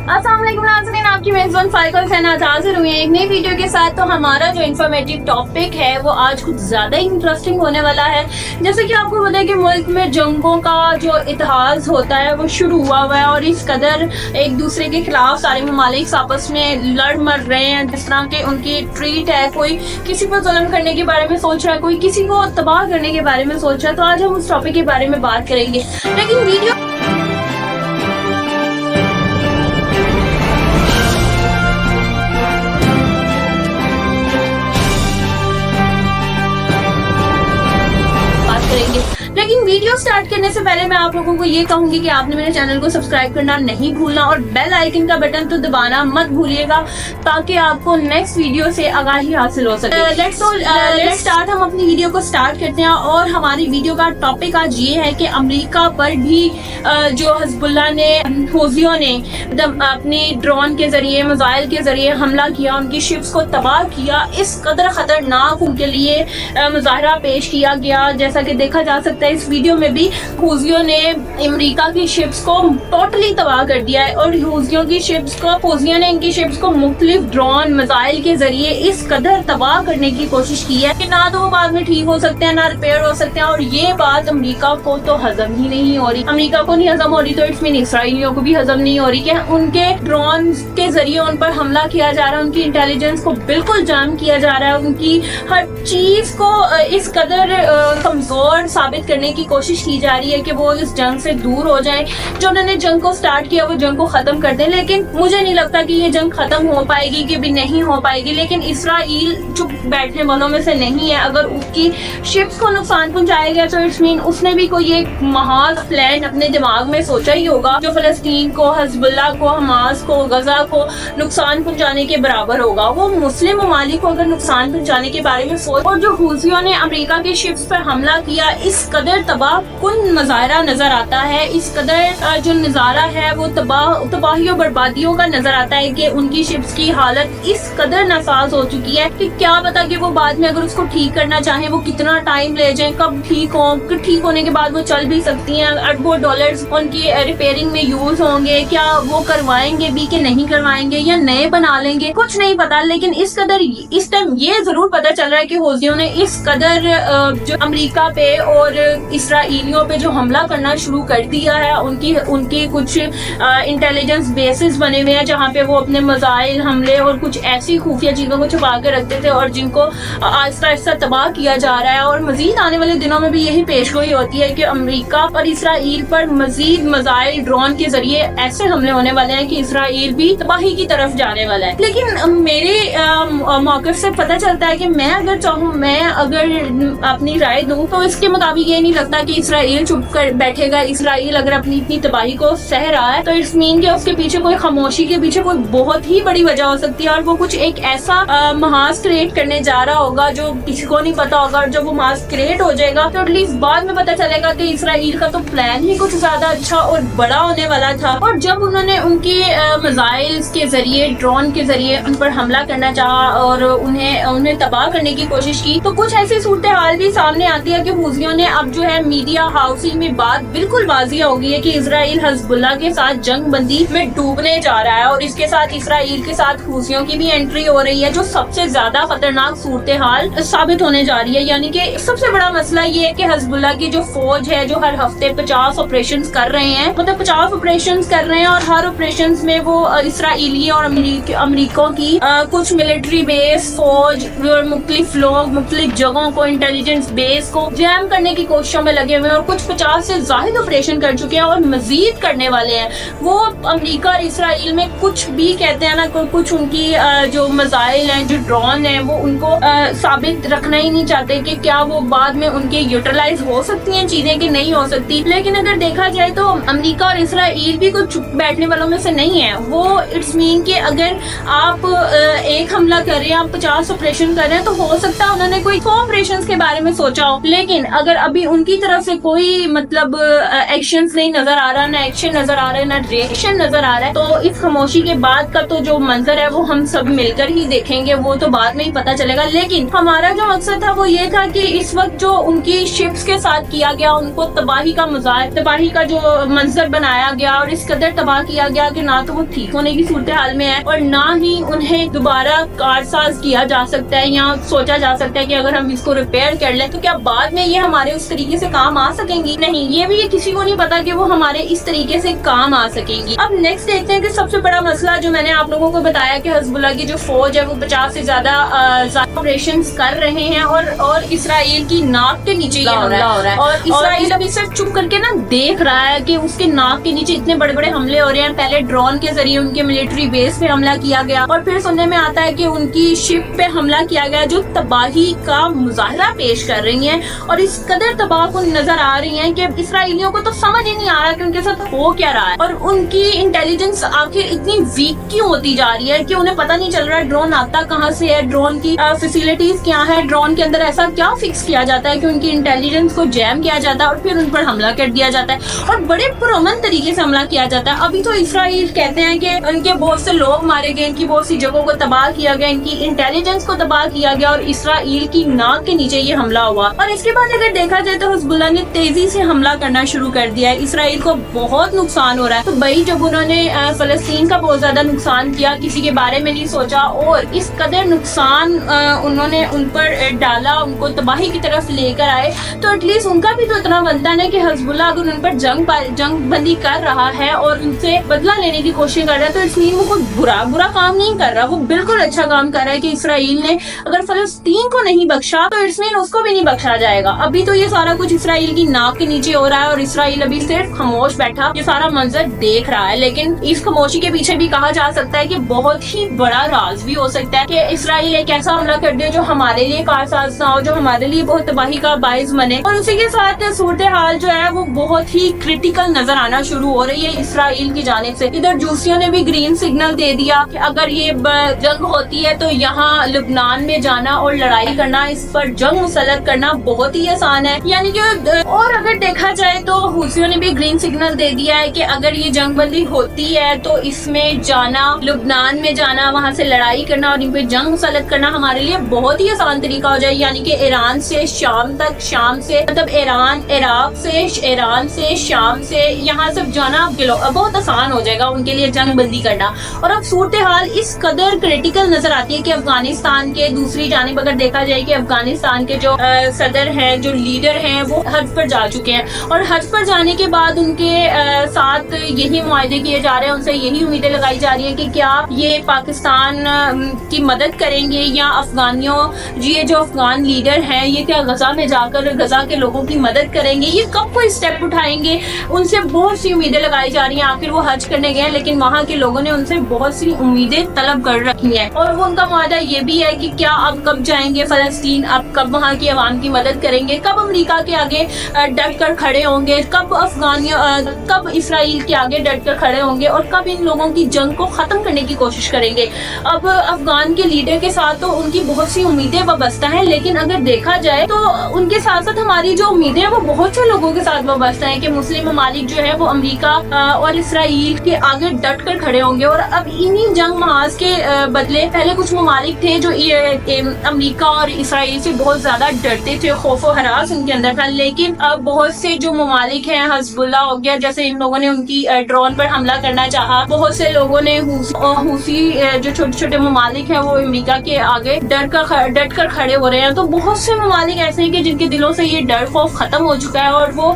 अस्सलाम वालेकुम नाज़रीन, आपकी मेज़बान फाइका हुसैन आज हाजिर हुई है एक नई वीडियो के साथ। तो हमारा जो इन्फॉर्मेटिव टॉपिक है वो आज कुछ ज़्यादा ही इंटरेस्टिंग होने वाला है। जैसे कि आपको पता है कि मुल्क में जंगों का जो इतिहास होता है वो शुरू हुआ है और इस कदर एक दूसरे के खिलाफ सारे ममालिक आपस में लड़ मर रहे हैं। जिस तरह के उनकी ट्रीट है, कोई किसी पर जुल्म करने के बारे में सोच रहा है, कोई किसी को तबाह करने के बारे में सोच रहा है। तो आज हम उस टॉपिक के बारे में बात करेंगे, लेकिन वीडियो लेकिन वीडियो स्टार्ट करने से पहले मैं आप लोगों को ये कहूंगी कि आपने मेरे चैनल को सब्सक्राइब करना नहीं भूलना और बेल आइकन का बटन तो दबाना मत भूलिएगा ताकि आपको नेक्स्ट वीडियो से आगाही हासिल हो सके। Let's start. हम अपनी वीडियो को स्टार्ट करते हैं और हमारी वीडियो का टॉपिक आज ये है कि अमेरिका पर भी जो हिजबुल्लाह ने, हूथियों ने अपनी ड्रोन के जरिए, मिसाइल के जरिए हमला किया, उनकी शिप्स को तबाह किया। इस कदर खतरनाक उनके लिए मुजाहरा पेश किया गया, जैसा कि देखा जा सकता है इस वीडियो में भी। हूथियों ने अमेरिका की शिप्स को टोटली तबाह कर दिया है और हूथियों ने इनकी शिप्स को मुख्तलिफ ड्रोन मिसाइल के जरिए इस कदर तबाह करने की कोशिश की है कि ना तो वो बाद में ठीक हो सकते हैं, ना रिपेयर हो सकते हैं। और ये बात अमेरिका को तो हजम ही नहीं हो रही। अमेरिका को नहीं हजम हो रही तो इट्स मीन इसराइलियों को भी हजम नहीं हो रही कि उनके ड्रोन के जरिए उन पर हमला किया जा रहा है, उनकी इंटेलिजेंस को बिल्कुल जाम किया जा रहा है, उनकी हर चीज को इस कदर कमजोर साबित करने की कोशिश की जा रही है कि वो इस जंग से दूर हो जाएं। जो उन्होंने जंग को स्टार्ट किया वो जंग को खत्म कर दें, लेकिन मुझे नहीं लगता कि ये जंग खत्म हो पाएगी, कि भी नहीं हो पाएगी। लेकिन इसराइल चुप बैठने वालों में से नहीं है। अगर उसकी शिप्स को नुकसान पहुंचाया गया तो इट्स मीन उसने भी कोई एक महाज प्लान अपने दिमाग में सोचा ही होगा जो फलस्तीन को, हिजबुल्लाह को, हमास को, गजा को नुकसान पहुंचाने के बराबर होगा। वो मुस्लिम ममालिक को अगर नुकसान पहुंचाने के बारे में सोच, और जो हूथियों ने अमेरिका के शिप्स पर हमला किया, इस कदर तबाह कुन नजारा नजर आता है, इस कदर जो नजारा है वो तबाही और बर्बादियों का नजर आता है कि उनकी शिप्स की हालत इस कदर नासाज हो चुकी है कि क्या पता कि वो बाद में अगर उसको ठीक करना चाहें वो कितना टाइम ले जाए, कब ठीक हो, ठीक होने के बाद वो चल भी सकती हैं, अरबों डॉलर्स उनकी रिपेयरिंग में यूज होंगे, क्या वो करवाएंगे भी कि नहीं करवाएंगे या नए बना लेंगे, कुछ नहीं पता। लेकिन इस कदर इस टाइम ये जरूर पता चल रहा है कि हूथियों ने इस कदर जो अमेरिका पे और इसराइलियों पे जो हमला करना शुरू कर दिया है। उनकी कुछ इंटेलिजेंस बेसिस बने हुए हैं जहाँ पे वो अपने मिसाइल हमले और कुछ ऐसी खुफिया चीजों को छुपा के रखते थे और जिनको आहिस्ता आहिस्ता तबाह किया जा रहा है। और मजीद आने वाले दिनों में भी यही पेशगोई होती है कि अमेरिका और इसराइल पर मजीद मिसाइल ड्रोन के जरिए ऐसे हमले होने वाले हैं कि इसराइल भी तबाही की तरफ जाने वाला है। लेकिन मेरे मौक़िफ़ से पता चलता है कि मैं अगर चाहूँ, मैं अगर अपनी राय दूं तो इसके मुताबिक ये नहीं लगता कि इसराइल चुप कर बैठेगा। इसराइल अगर अपनी इतनी तबाही को सह रहा है तो इट्स मीन कि उसके पीछे कोई खामोशी के पीछे कोई बहुत ही बड़ी वजह हो सकती है और वो कुछ एक ऐसा महाज क्रिएट करने जा रहा होगा जो किसी को नहीं पता होगा। और जब वो महाज क्रिएट हो जाएगा तो एटलीस्ट बाद में पता चलेगा कि इसराइल का तो प्लान ही कुछ ज्यादा अच्छा और बड़ा होने वाला था। और जब उन्होंने उनकी मिसाइल्स के जरिए, ड्रोन के जरिए उन पर हमला करना चाहा और उन्हें तबाह करने की कोशिश की तो कुछ ऐसी सूरत हाल भी सामने आती है कि हूथियों ने अब जो है मीडिया हाउसिंग में बात बिल्कुल वाज़िह हो गई है कि इसराइल हिजबुल्लाह के साथ जंग बंदी में डूबने जा रहा है और इसके साथ इसराइल के साथ हूथियों की भी एंट्री हो रही है जो सबसे ज्यादा खतरनाक सूरत हाल साबित होने जा रही है। यानी कि सबसे बड़ा मसला ये है कि हिजबुल्लाह की जो फौज है जो हर हफ्ते 50 ऑपरेशन कर रहे हैं, मतलब 50 ऑपरेशन कर रहे हैं और हर ऑपरेशन में वो इसराइली और अमेरिकों की कुछ मिलिट्री बेस, फौज और मुख्तलिफ लोग मुख्तलिफ जगहों को, इंटेलिजेंस बेस को जैम करने की कोशिशों में लगे हुए हैं और कुछ 50 से ज्यादा ऑपरेशन कर चुके हैं और मजीद करने वाले हैं। वो अमेरिका और इसराइल में कुछ भी कहते हैं ना, कुछ उनकी जो मिसाइल हैं, जो ड्रोन हैं, वो उनको साबित रखना ही नहीं चाहते कि क्या वो बाद में उनके यूटिलाइज हो सकती हैं चीजें कि नहीं हो सकती। लेकिन अगर देखा जाए तो अमेरिका और इसराइल भी कुछ चुप बैठने वालों में से नहीं है। वो इट्स मीन कि अगर आप एक हमला कर रहे हैं, आप 50 ऑपरेशन कर रहे हैं तो हो सकता है उन्होंने कोई 100 ऑपरेशन के बारे में सोचा हो। लेकिन अगर अभी उनकी طرف سے کوئی مطلب ایکشنز نہیں نظر آ رہا، نہ ایکشن نظر آ رہا ہے، نہ ریئیکشن نظر آ رہا ہے. تو اس خاموشی کے بعد کا تو جو منظر ہے وہ ہم سب مل کر ہی دیکھیں گے، وہ تو بعد میں ہی پتہ چلے گا. لیکن ہمارا جو مقصد تھا وہ یہ تھا کہ اس وقت جو ان کی شپس کے ساتھ کیا گیا، ان کو تباہی کا تباہی کا جو منظر بنایا گیا اور اس قدر تباہ کیا گیا کہ نہ تو وہ ٹھیک ہونے کی صورتحال میں ہے اور نہ ہی انہیں دوبارہ کارساز کیا جا سکتا ہے یا سوچا جا سکتا ہے کہ اگر ہم اس کو ریپیئر کر لیں تو کیا بعد میں یہ ہمارے اس طریقے سے کام آ سکیں گی. نہیں، یہ بھی کسی کو نہیں پتا کہ وہ ہمارے اس طریقے سے کام آ سکیں گی. اب نیکسٹ دیکھتے ہیں کہ سب سے بڑا مسئلہ جو میں نے آپ لوگوں کو بتایا کہ حزب اللہ کی جو فوج ہے وہ 50 سے زیادہ آپریشنز کر رہے ہیں اور اسرائیل کی ناک کے نیچے یہ حملہ ہو رہا ہے اور اسرائیل ابھی صرف چپ کر کے نا دیکھ رہا ہے کہ اس کے ناک کے نیچے اتنے بڑے بڑے حملے ہو رہے ہیں. پہلے ڈرون کے ذریعے ان کے ملٹری بیس پہ حملہ کیا گیا اور پھر سننے میں آتا ہے کہ ان کی شپ پہ حملہ کیا گیا جو تباہی کا مظاہرہ پیش کر رہی ہیں اور اس قدر تباہ کن نظر آ رہی ہیں کہ اسرائیلیوں کو تو سمجھ ہی نہیں آ رہا کہ ان کے ساتھ ہو کیا رہا ہے اور ان کی انٹیلیجنس آخر اتنی ویک کیوں ہوتی جا رہی ہے کہ انہیں پتہ نہیں چل رہا ہے ڈرون آتا کہاں سے ہے، ڈرون کی فیسلٹیز کیا ہے، ڈرون کے اندر ایسا کیا فکس کیا جاتا ہے کہ ان کی انٹیلیجنس کو جیم کیا جاتا ہے اور پھر ان پر حملہ کر دیا جاتا ہے اور بڑے پرامن طریقے سے حملہ کیا جاتا ہے. ابھی تو اسرائیل کہتے ہیں کہ ان کے بہت سے لوگ مارے گئے، ان کی بہت سی جگہوں کو تباہ کیا گیا، ان کی انٹیلیجنس کو تباہ کیا گیا اور اسرائیل کی ناک کے نیچے یہ حملہ ہوا. اور اس کے بعد اگر دیکھا جائے تو حزب اللہ نے تیزی سے حملہ کرنا شروع کر دیا ہے. اسرائیل کو بہت نقصان ہو رہا ہے. تو بھائی جب انہوں نے فلسطین کا بہت زیادہ نقصان کیا، کسی کے بارے میں نہیں سوچا اور اس قدر نقصان انہوں نے ان پر ڈالا، ان کو تباہی کی طرف لے کر آئے، تو ایٹ لیسٹ ان کا بھی تو اتنا بنتا ہے نا کہ حزب اللہ اگر ان پر جنگ بندی کر رہا ہے اور ان سے بدلہ لینے کی کوشش کر رہا ہے تو اس لیے وہ کوئی برا کام نہیں کر رہا، وہ بالکل اچھا کام کر رہا ہے کہ اسرائیل نے اگر فلسطین کو نہیں بخشا تو اٹس مین اس کو بھی نہیں بخشا جائے گا. ابھی تو یہ سارا کچھ اسرائیل کی ناک کے نیچے ہو رہا ہے اور اسرائیل ابھی صرف خاموش بیٹھا یہ سارا منظر دیکھ رہا ہے. لیکن اس خاموشی کے پیچھے بھی کہا جا سکتا ہے کہ بہت ہی بڑا راز بھی ہو سکتا ہے کہ اسرائیل ایک ایسا حملہ کر دے جو ہمارے لیے کارساز نہ ہو، جو ہمارے لیے بہت تباہی کا باعث بنے. اور اسی کے ساتھ صورتحال جو ہے وہ بہت ہی کریٹیکل نظر آنا شروع ہو رہی ہے اسرائیل کی جانب سے. ادھر جوسیوں نے بھی گرین سگنل دے دیا کہ اگر یہ جنگ ہوتی ہے تو یہاں لبنان میں جانا اور لڑائی کرنا، اس پر جنگ مسلط کرنا بہت ہی آسان ہے. یعنی کہ اور اگر دیکھا جائے تو حوثیوں نے بھی گرین سگنل دے دیا ہے کہ اگر یہ جنگ بندی ہوتی ہے تو اس میں جانا، لبنان میں جانا، وہاں سے لڑائی کرنا اور ان پہ جنگ مسلط کرنا ہمارے لیے بہت ہی آسان طریقہ ہو جائے. یعنی کہ ایران سے شام تک، شام سے مطلب عراق سے شام سے یہاں سب جانا بہت آسان ہو جائے گا ان کے لیے جنگ بندی کرنا. اور اب صورتحال اس قدر کریٹیکل نظر آتی ہے کہ افغانستان کے دوسری جانب اگر دیکھا جائے کہ افغانستان کے جو صدر ہیں، جو لیڈر ہیں، وہ حج پر جا چکے ہیں اور حج پر جانے کے بعد ان کے ساتھ یہی معاہدے کیے جا رہے ہیں، ان سے یہی امیدیں لگائی جا رہی ہیں کہ کیا یہ پاکستان کی مدد کریں گے یا یہ جو افغان لیڈر ہیں یہ کیا غزہ میں جا کر غزہ کے لوگوں کی مدد کریں گے، یہ کب کوئی اسٹیپ اٹھائیں گے. ان سے بہت سی امیدیں لگائی جا رہی ہیں. آخر وہ حج کرنے گئے لیکن وہاں کے لوگوں نے ان سے بہت سی امیدیں طلب کر رکھی ہیں اور وہ ان کا معاہدہ یہ بھی ہے کہ کیا اب کب جائیں گے فلسطین، اب کب وہاں کی عوام کی مدد کریں گے، کب امریکہ کے آگے ڈٹ کر کھڑے ہوں گے، کب اسرائیل کے آگے ڈٹ کر کھڑے ہوں گے اور کب ان لوگوں کی جنگ کو ختم کرنے کی کوشش کریں گے. اب افغان کے لیڈر کے ساتھ تو ان کی بہت سی امیدیں وابستہ ہیں، لیکن اگر دیکھا جائے تو ان کے ساتھ ساتھ ہماری جو امیدیں ہیں وہ بہت سے لوگوں کے ساتھ وابستہ ہیں کہ مسلم ممالک جو ہے وہ امریکہ اور اسرائیل کے آگے ڈٹ کر کھڑے ہوں گے. اور اب انہی جنگ محاذ کے بدلے پہلے کچھ ممالک تھے جو امریکہ اور اسرائیل سے بہت زیادہ ڈرتے تھے، خوف و ہراس ان کے اندر تھا. لیکن اب بہت سے جو ممالک ہیں، حزب اللہ ہو گیا، جیسے ان لوگوں نے ان کی ڈرون پر حملہ کرنا چاہا، بہت سے لوگوں نے حوثی جو چھوٹے چھوٹے ممالک ہیں وہ امریکہ کے آگے ڈٹ کر کھڑے ہو رہے ہیں. تو بہت سے ممالک ایسے ہیں کہ جن کے دلوں سے یہ ڈر خوف ختم ہو چکا ہے اور وہ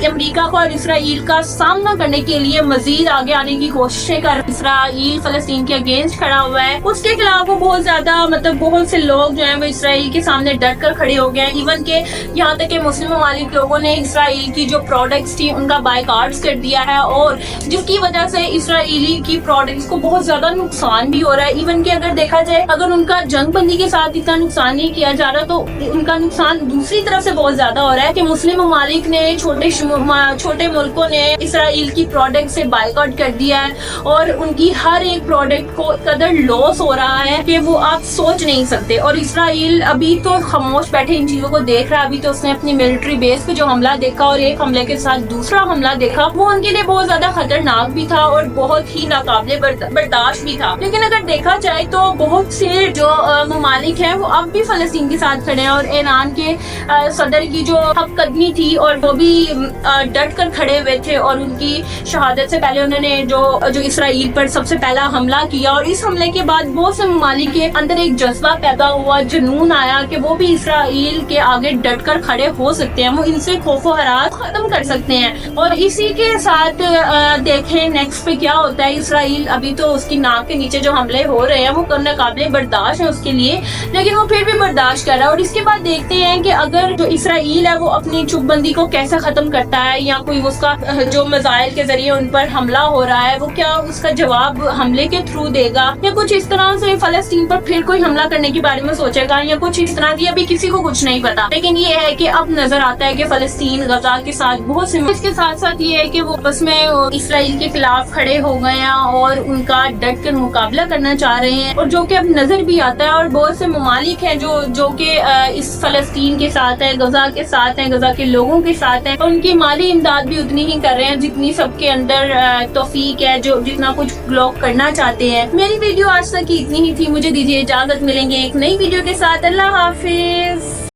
امریکہ کو اور اسرائیل کا سامنا کرنے کے لیے مزید آگے آنے کی کوششیں کر. اسرائیل فلسطین کے اگینسٹ کھڑا ہوا ہے، اس کے خلاف وہ بہت زیادہ بہت سے لوگ جو ہیں وہ اسرائیل کے سامنے ڈٹ کر کھڑے ہو گئے ہیں. ایون کہ یہاں تک کہ مسلم ممالک لوگوں نے اسرائیل کی جو پروڈکٹس تھی ان کا بائیکاٹ کر دیا ہے اور جس کی وجہ سے اسرائیلی کی پروڈکٹس کو بہت زیادہ نقصان بھی ہو رہا ہے. ایون کہ اگر دیکھا جائے اگر ان کا جنگ بندی کے ساتھ اتنا نقصان نہیں کیا جا رہا تو ان کا نقصان دوسری طرف سے بہت زیادہ ہو رہا ہے کہ مسلم ممالک نے، چھوٹے ملکوں نے اسرائیل کی پروڈکٹ سے بائیکاٹ کر دیا ہے اور ان کی ہر ایک پروڈکٹ کو قدر لاس ہو رہا ہے کہ وہ آپ سوچ نہیں سکتے. اور اسرائیل ابھی تو خاموش بیٹھے ان چیزوں کو دیکھ رہا ہے. ابھی تو اس نے اپنی मिलिट्री बेस पे जो हमला देखा और एक हमले के साथ दूसरा हमला देखा, वो उनके लिए बहुत ज्यादा खतरनाक भी था और बहुत ही नाकाबिले बर्दाश्त भी था। लेकिन अगर देखा जाए तो बहुत से जो ममालिक हैं वो अब भी फलस्तीन के साथ खड़े हैं और ईरान के सदर की जो हक़-कदमी थी और वो भी डट कर खड़े हुए थे और उनकी शहादत से पहले उन्होंने जो इसराइल पर सबसे पहला हमला किया और इस हमले के बाद बहुत से ममालिक के अंदर एक जज्बा पैदा हुआ, जुनून आया कि वो भी इसराइल के आगे डट कर खड़े हो सकते हैं, वो इनसे खौफ और हरास खत्म कर सकते हैं। और इसी के साथ देखें नेक्स्ट पे क्या होता है। इसराइल अभी तो उसकी नाक के नीचे जो हमले हो रहे हैं वो करने काबिल बर्दाश्त है उसके लिए, लेकिन वो फिर भी बर्दाश्त कर रहा है। और इसके बाद देखते हैं कि अगर जो इसराइल है वो अपनी चुपबंदी को कैसे खत्म करता है या कोई उसका जो मिसाइल के जरिए उन पर हमला हो रहा है वो क्या उसका जवाब हमले के थ्रू देगा या कुछ इस तरह से फलस्तीन पर फिर कोई हमला करने के बारे में सोचेगा या कुछ इस तरह की, अभी किसी को कुछ नहीं पता। लेकिन ये है कि अब नजर आता है कि फलस्तीन गजा के साथ बहुत से, इसके साथ साथ ये है कि वो बस में इसराइल के खिलाफ खड़े हो गए हैं और उनका डट कर मुकाबला करना चाह रहे हैं, और जो कि अब नजर भी आता है। और बहुत से ममालिक हैं जो कि इस फलस्तीन के साथ है, गजा के साथ है, गजा के लोगों के साथ है, और उनकी माली इमदाद भी उतनी ही कर रहे हैं जितनी सबके अंदर तौफीक है, जो जितना कुछ लोग करना चाहते हैं। मेरी वीडियो आज तक की इतनी ही थी, मुझे दीजिए इजाजत, मिलेंगे एक नई वीडियो के साथ। अल्लाह हाफिज।